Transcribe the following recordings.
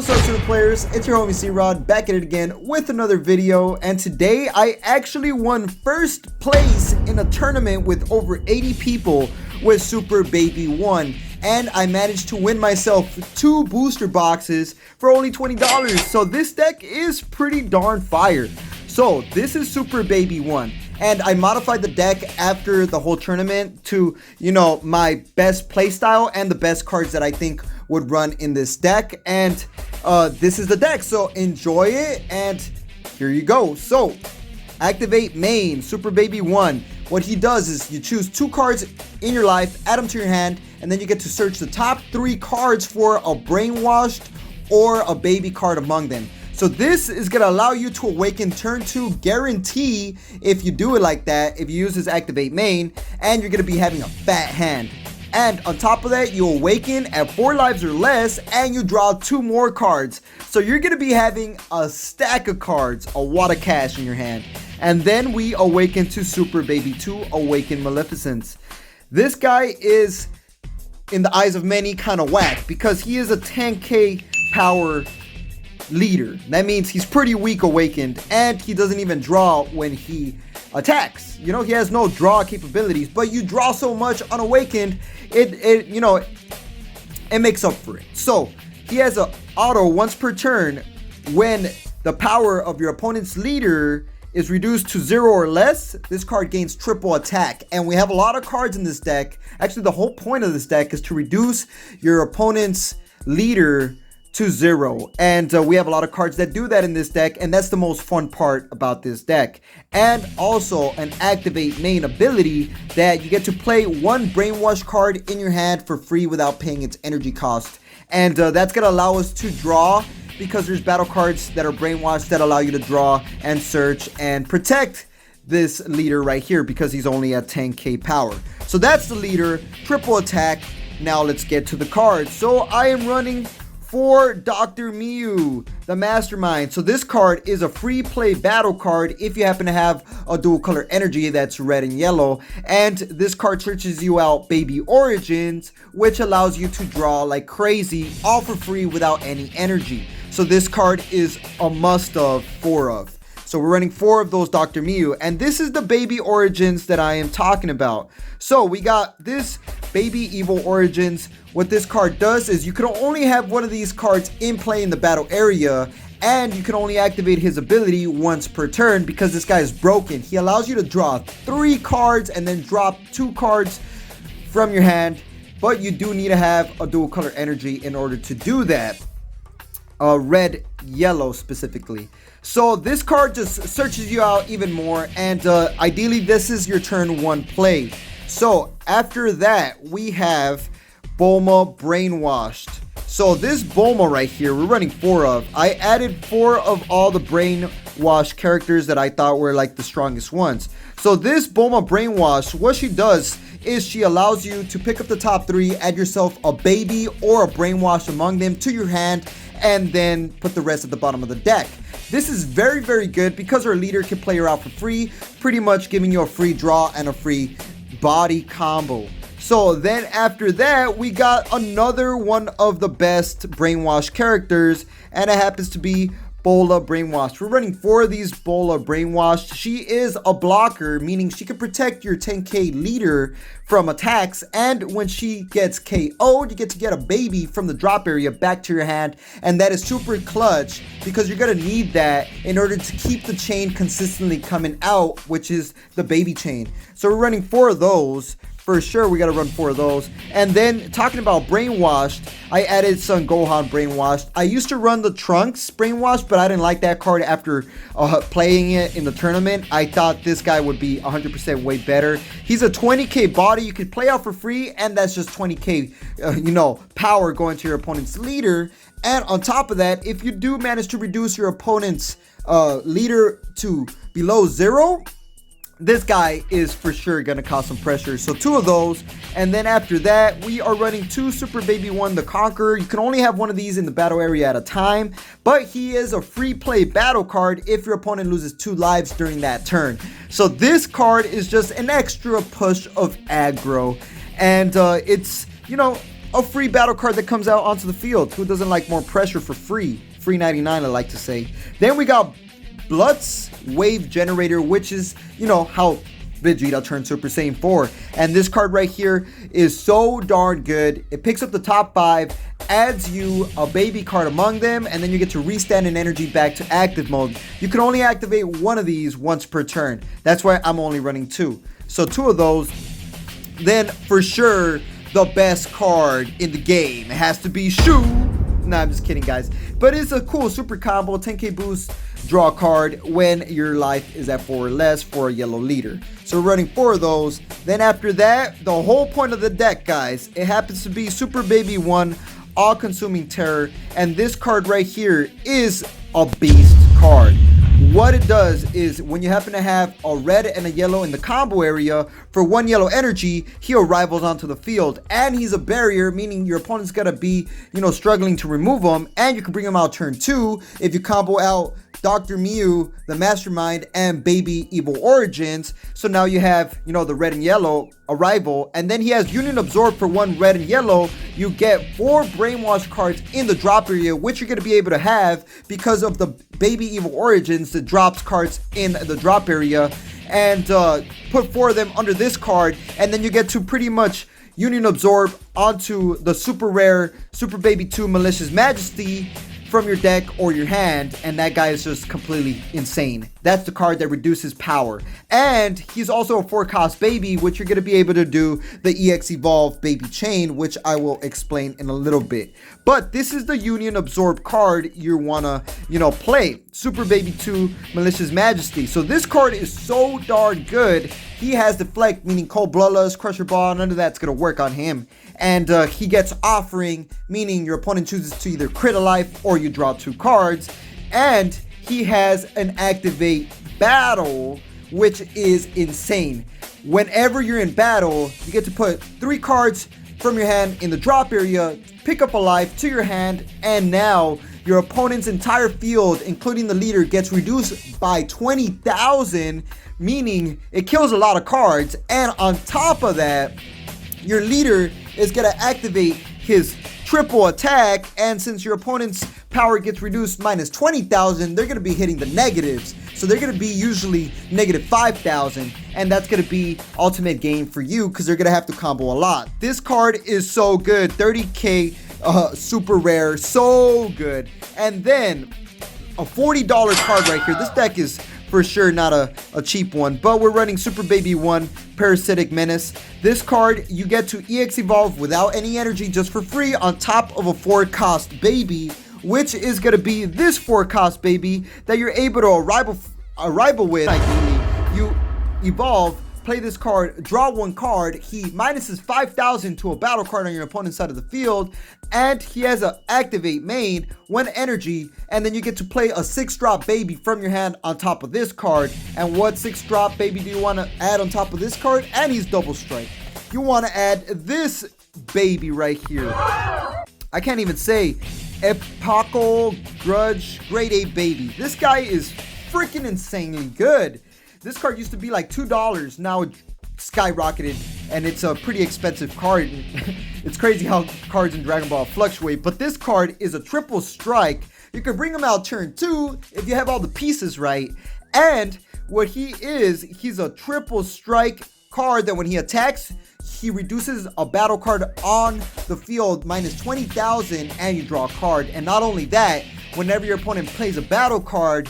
What's up, Super Players? It's your homie C-Rod back at it again with another video, and today I actually won first place in a tournament with over 80 people with Super Baby 1, and I managed to win myself 2 booster boxes for only $20. So this deck is pretty darn fire. So this is Super Baby 1, and I modified the deck after the whole tournament to, you know, my best playstyle and the best cards that I think would run in this deck, and this is the deck, so enjoy it, and here you go. So activate main Super Baby 1. What he does is you choose 2 cards in your life, add them to your hand, and then you get to search the top 3 cards for a Brainwashed or a baby card among them. So this is going to allow you to awaken turn 2 guarantee if you do it like that, if you use this activate main, and you're going to be having a fat hand. And on top of that, you awaken at 4 lives or less, and you draw 2 more cards. So you're going to be having a stack of cards, a wad of cash in your hand. And then we awaken to Super Baby 2, Awaken Maleficence. This guy is, in the eyes of many, kind of whack because he is a 10k power leader. That means he's pretty weak awakened, and he doesn't even draw when he attacks. You know, he has no draw capabilities, but you draw so much unawakened, it makes up for it. So he has a auto once per turn. When the power of your opponent's leader is reduced to 0 or less, this card gains triple attack. And we have a lot of cards in this deck. Actually, the whole point of this deck is to reduce your opponent's leader to 0, and we have a lot of cards that do that in this deck, and that's the most fun part about this deck. And also an activate main ability that you get to play 1 Brainwash card in your hand for free without paying its energy cost, and that's gonna allow us to draw, because there's battle cards that are brainwashed that allow you to draw and search and protect this leader right here because he's only at 10k power. So that's the leader, triple attack. Now let's get to the cards. So I am running for Dr. Mew, the Mastermind. So this card is a free play battle card if you happen to have a dual color energy that's red and yellow. And this card searches you out Baby Origins, which allows you to draw like crazy, all for free without any energy. So this card is a must of 4 of. So we're running 4 of those Dr. Mew, and this is the Baby Origins that I am talking about. So we got this Baby Evil Origins. What this card does is you can only have one of these cards in play in the battle area, and you can only activate his ability once per turn because this guy is broken. He allows you to draw 3 cards and then drop 2 cards from your hand, but you do need to have a dual color energy in order to do that. Red, yellow specifically. So this card just searches you out even more, and ideally this is your turn 1 play. So after that we have Bulma Brainwashed. So this Bulma right here, we're running 4 of. I added 4 of all the Brainwash characters that I thought were like the strongest ones. So this Bulma Brainwash, what she does is she allows you to pick up the top 3, add yourself a baby or a Brainwash among them to your hand, and then put the rest at the bottom of the deck. This is very, very good because our leader can play her out for free, pretty much giving you a free draw and a free body combo. So then after that, we got another one of the best Brainwash characters, and it happens to be Bola Brainwashed. We're running 4 of these Bola Brainwashed. She is a blocker, meaning she can protect your 10k leader from attacks, and when she gets KO'd, you get to get a baby from the drop area back to your hand, and that is super clutch because you're gonna need that in order to keep the chain consistently coming out, which is the baby chain. So we're running 4 of those. For sure, we got to run 4 of those. And then talking about Brainwashed, I added Son Gohan Brainwashed. I used to run the Trunks Brainwashed, but I didn't like that card after playing it in the tournament. I thought this guy would be 100% way better. He's a 20k body you could play out for free, and that's just 20k power going to your opponent's leader. And on top of that, if you do manage to reduce your opponent's leader to below 0, this guy is for sure gonna cause some pressure. So 2 of those, and then after that we are running 2 Super Baby 1 the Conqueror. You can only have one of these in the battle area at a time, but he is a free play battle card if your opponent loses 2 lives during that turn. So this card is just an extra push of aggro, and it's, you know, a free battle card that comes out onto the field. Who doesn't like more pressure for free? Free 99, I like to say. Then we got Blood's Wave Generator, which is, you know, how Vegeta turned Super Saiyan 4. And this card right here is so darn good. It picks up the top 5, adds you a baby card among them, and then you get to restand an energy back to active mode. You can only activate one of these once per turn. That's why I'm only running 2. So 2 of those. Then for sure, the best card in the game, it has to be Shu. Nah, I'm just kidding, guys. But it's a cool super combo, 10k boost, draw a card when your life is at 4 or less for a yellow leader. So we're running 4 of those. Then after that, the whole point of the deck, guys, it happens to be Super Baby 1, All Consuming Terror. And this card right here is a beast card. What it does is when you happen to have a red and a yellow in the combo area, for 1 yellow energy, he arrivals onto the field, and he's a barrier, meaning your opponent's gotta be, you know, struggling to remove him, and you can bring him out turn 2 if you combo out Dr. Mew, the Mastermind, and Baby Evil Origins. So now you have, you know, the red and yellow arrival, and then he has Union Absorb for 1 red and yellow. You get 4 Brainwash cards in the drop area, which you're going to be able to have because of the Baby Evil Origins that drops cards in the drop area, and put 4 of them under this card, and then you get to pretty much Union Absorb onto the super rare Super Baby 2 Malicious Majesty from your deck or your hand, and that guy is just completely insane. That's the card that reduces power. And he's also a 4-cost baby, which you're going to be able to do the EX Evolve Baby Chain, which I will explain in a little bit. But this is the Union Absorb card you want to, you know, play. Super Baby 2 Malicious Majesty. So this card is so darn good. He has Deflect, meaning Cold Bloodlust, Crusher Ball, none of that's going to work on him. And he gets Offering, meaning your opponent chooses to either crit a life or you draw 2 cards. And he has an Activate Battle, which is insane. Whenever you're in battle, you get to put 3 cards from your hand in the drop area, pick up a life to your hand, and now your opponent's entire field, including the leader, gets reduced by 20,000, meaning it kills a lot of cards. And on top of that, your leader is going to activate his triple attack, and since your opponent's power gets reduced minus 20,000, they're going to be hitting the negatives. So they're going to be usually negative 5,000, and that's going to be ultimate game for you because they're going to have to combo a lot. This card is so good, 30k super rare, so good. And then a $40 card right here. This deck is for sure not a cheap one, but we're running Super Baby 1 Parasitic Menace. This card, you get to EX Evolve without any energy, just for free, on top of a 4-cost baby, which is going to be this 4-cost baby that you're able to arrival with. Ideally, you evolve, play this card, draw 1 card, he minuses 5,000 to a battle card on your opponent's side of the field, and he has an Activate main, 1 energy, and then you get to play a 6-drop baby from your hand on top of this card. And what 6-drop baby do you want to add on top of this card? And he's double strike. You want to add this baby right here. I can't even say. Epochal Grudge Grade A baby. This guy is freaking insanely good. This card used to be like $2, now it skyrocketed, and it's a pretty expensive card. It's crazy how cards in Dragon Ball fluctuate, but this card is a triple strike. You can bring him out turn 2 if you have all the pieces right. And what he is, he's a triple strike card that when he attacks, he reduces a battle card on the field minus 20,000, and you draw a card. And not only that, whenever your opponent plays a battle card,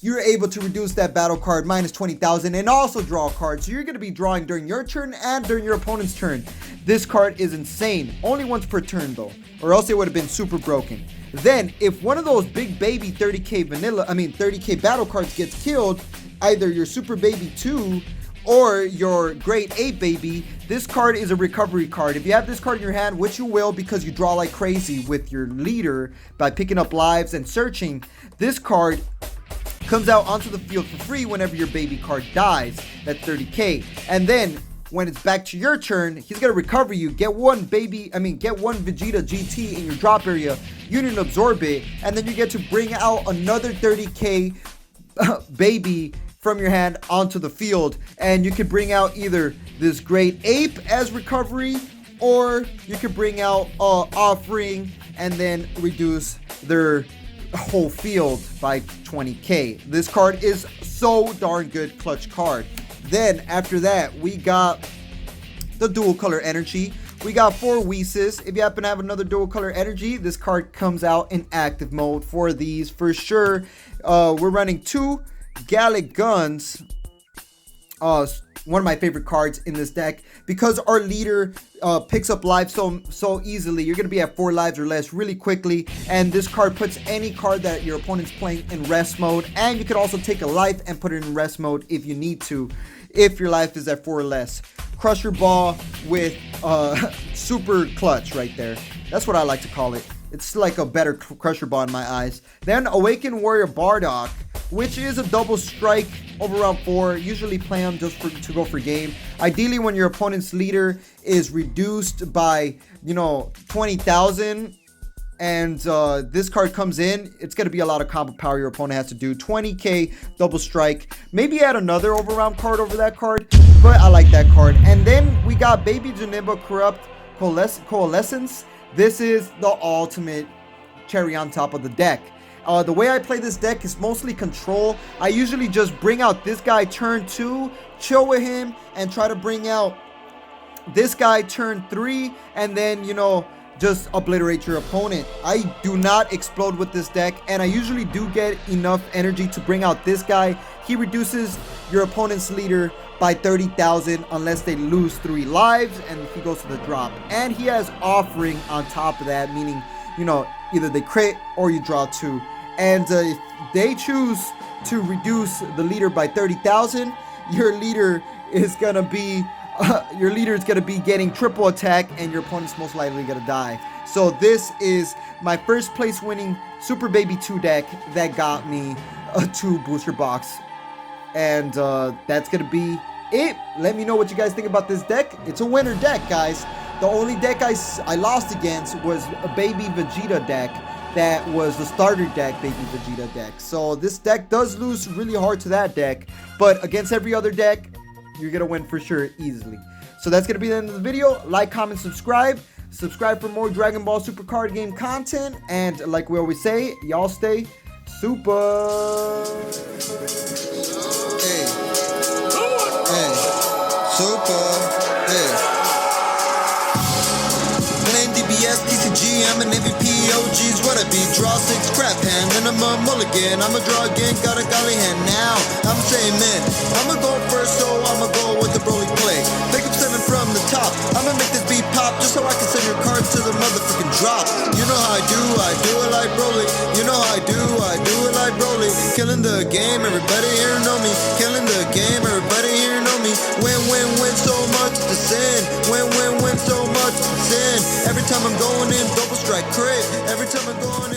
you're able to reduce that battle card minus 20,000 and also draw a card. So you're going to be drawing during your turn and during your opponent's turn. This card is insane. Only once per turn though, or else it would have been super broken. Then if one of those big baby 30k battle cards gets killed, either your Super Baby 2 or your Grade 8 baby, this card is a recovery card. If you have this card in your hand, which you will because you draw like crazy with your leader by picking up lives and searching, this card comes out onto the field for free whenever your baby card dies. That's 30k. And then when it's back to your turn, he's gonna recover you. Get one Vegeta GT in your drop area, Union Absorb it, and then you get to bring out another 30k baby from your hand onto the field. And you can bring out either this Great Ape as recovery, or you could bring out Offering and then reduce their whole field by 20k. This card is so darn good clutch card. Then after that, we got the dual color energy. We got 4 Weeses. If you happen to have another dual color energy, this card comes out in active mode for these for sure. We're running 2 Gallic Guns. One of my favorite cards in this deck, because our leader picks up life so easily. You're gonna be at 4 lives or less really quickly, and this card puts any card that your opponent's playing in rest mode, and you could also take a life and put it in rest mode if you need to, if your life is at 4 or less. Crusher Ball with super clutch right there. That's what I like to call it. It's like a better Crusher Ball in my eyes. Then Awakened Warrior Bardock, which is a double strike over round 4. Usually play them just to go for game. Ideally, when your opponent's leader is reduced by, 20,000, and this card comes in, it's going to be a lot of combo power your opponent has to do. 20k double strike. Maybe add another overround card over that card, but I like that card. And then we got Baby Janemba Corrupt Coalescence. This is the ultimate cherry on top of the deck. The way I play this deck is mostly control. I usually just bring out this guy turn 2, chill with him, and try to bring out this guy turn 3, and then, just obliterate your opponent. I do not explode with this deck, and I usually do get enough energy to bring out this guy. He reduces your opponent's leader by 30,000 unless they lose 3 lives, and he goes to the drop. And he has Offering on top of that, meaning, either they crit or you draw 2. And if they choose to reduce the leader by 30,000, your leader is gonna be getting triple attack, and your opponent's most likely gonna die. So this is my first place winning Super Baby 2 deck that got me a 2 booster box. And that's gonna be it. Let me know what you guys think about this deck. It's a winner deck, guys. The only deck I lost against was a Baby Vegeta deck. That was the starter deck, Baby Vegeta deck. So this deck does lose really hard to that deck, but against every other deck, you're gonna win for sure easily. So that's gonna be the end of the video. Like, comment, subscribe. Subscribe for more Dragon Ball Super card game content. And like we always say, y'all stay super. Hey. Hey. Super. Hey. Playing DBS, TCG, I'm an MVP. OG's what I be. Draw 6 crap hand, and I'm a mulligan. I'ma draw again, got a golly hand now. I'm saying, man, I'ma go first, so I'ma go with the Broly play. Pick up 7 from the top. I'ma make this beat pop just so I can send your cards to the motherfucking drop. You know how I do it like Broly. You know how I do it like Broly. Killing the game, everybody here know me. Killing the game, everybody here know me. Win, so much to sin. Win, so much to sin. Every time I'm going in, double strike crit. Every time I'm going in.